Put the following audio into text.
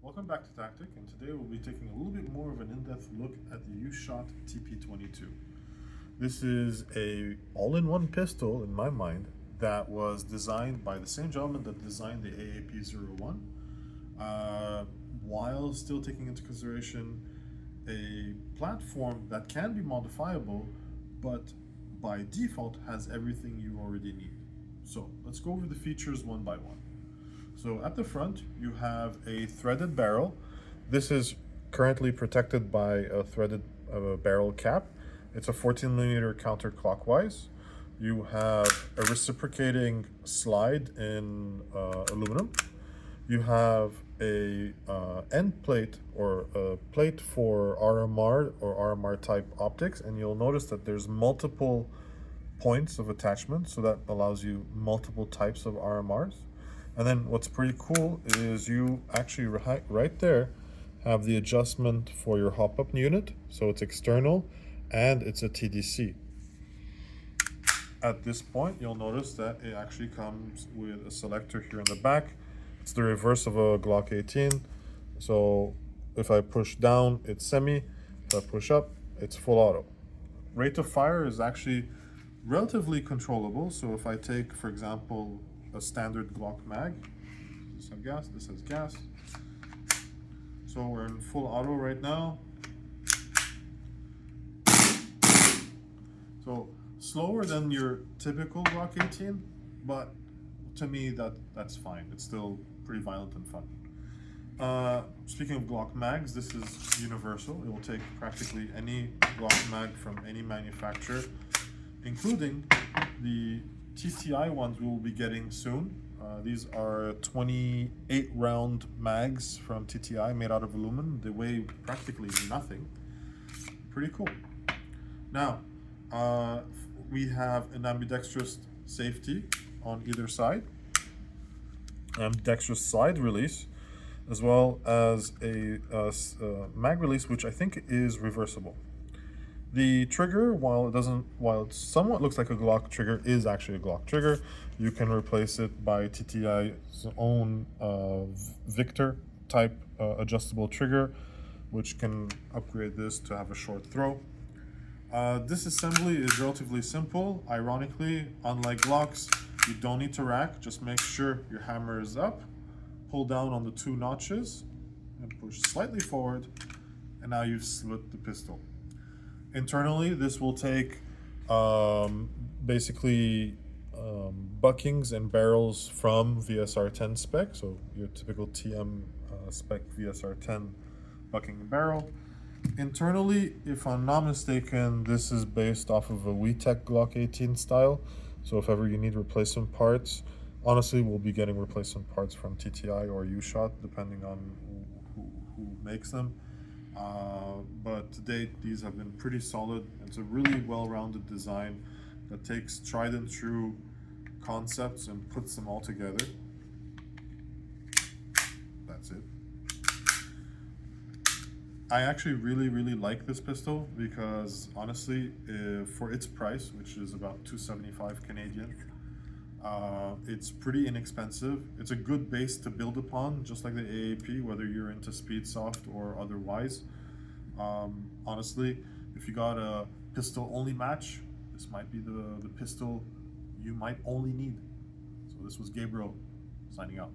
Welcome back to Tactic, and today we'll be taking a little bit more of an in-depth look at the Ushort TP22. This is a all-in-one pistol, in my mind, that was designed by the same gentleman that designed the AAP-01, while still taking into consideration a platform that can be modifiable, but by default has everything you already need. So let's go over the features one by one. So at the front, you have a threaded barrel. This is currently protected by a threaded barrel cap. It's a 14mm counterclockwise. You have a reciprocating slide in aluminum. You have a end plate or a plate for RMR or RMR type optics, and you'll notice that there's multiple points of attachment, so that allows you multiple types of RMRs. And then what's pretty cool is you actually right there have the adjustment for your hop-up unit. So it's external and it's a TDC. At this point, you'll notice that it actually comes with a selector here in the back. It's the reverse of a Glock 18. So if I push down, it's semi. If I push up, it's full auto. Rate of fire is actually relatively controllable. So if I take, for example, a standard Glock mag, this has gas, this has gas. So we're in full auto right now. So slower than your typical Glock 18, but to me that's fine. It's still pretty violent and fun. Speaking of Glock mags, this is universal. It will take practically any Glock mag from any manufacturer, including the TTI ones we will be getting soon. These are 28 round mags from TTI made out of aluminum. They weigh practically nothing. Pretty cool. Now, we have an ambidextrous safety on either side, ambidextrous slide release, as well as a mag release, which I think is reversible. The trigger, while it somewhat looks like a Glock trigger, is actually a Glock trigger. You can replace it by TTI's own Victor type adjustable trigger, which can upgrade this to have a short throw. Disassembly is relatively simple. Ironically, unlike Glocks, you don't need to rack. Just make sure your hammer is up, pull down on the two notches, and push slightly forward, and now you've slit the pistol. Internally, this will take basically buckings and barrels from VSR-10 spec, so your typical TM spec VSR-10 bucking and barrel. Internally, if I'm not mistaken, this is based off of a WeTech Glock 18 style, so if ever you need replacement parts, honestly, we'll be getting replacement parts from TTI or Ushort, depending on who makes them. But to date, these have been pretty solid. It's a really well-rounded design that takes tried and true concepts and puts them all together. That's it. I actually really like this pistol because honestly, for its price, which is about $275 Canadian, it's pretty inexpensive. It's a good base to build upon, just like the AAP, whether you're into Speedsoft or otherwise. Honestly, if you got a pistol only match, this might be the pistol you might only need. So this was Gabriel signing out.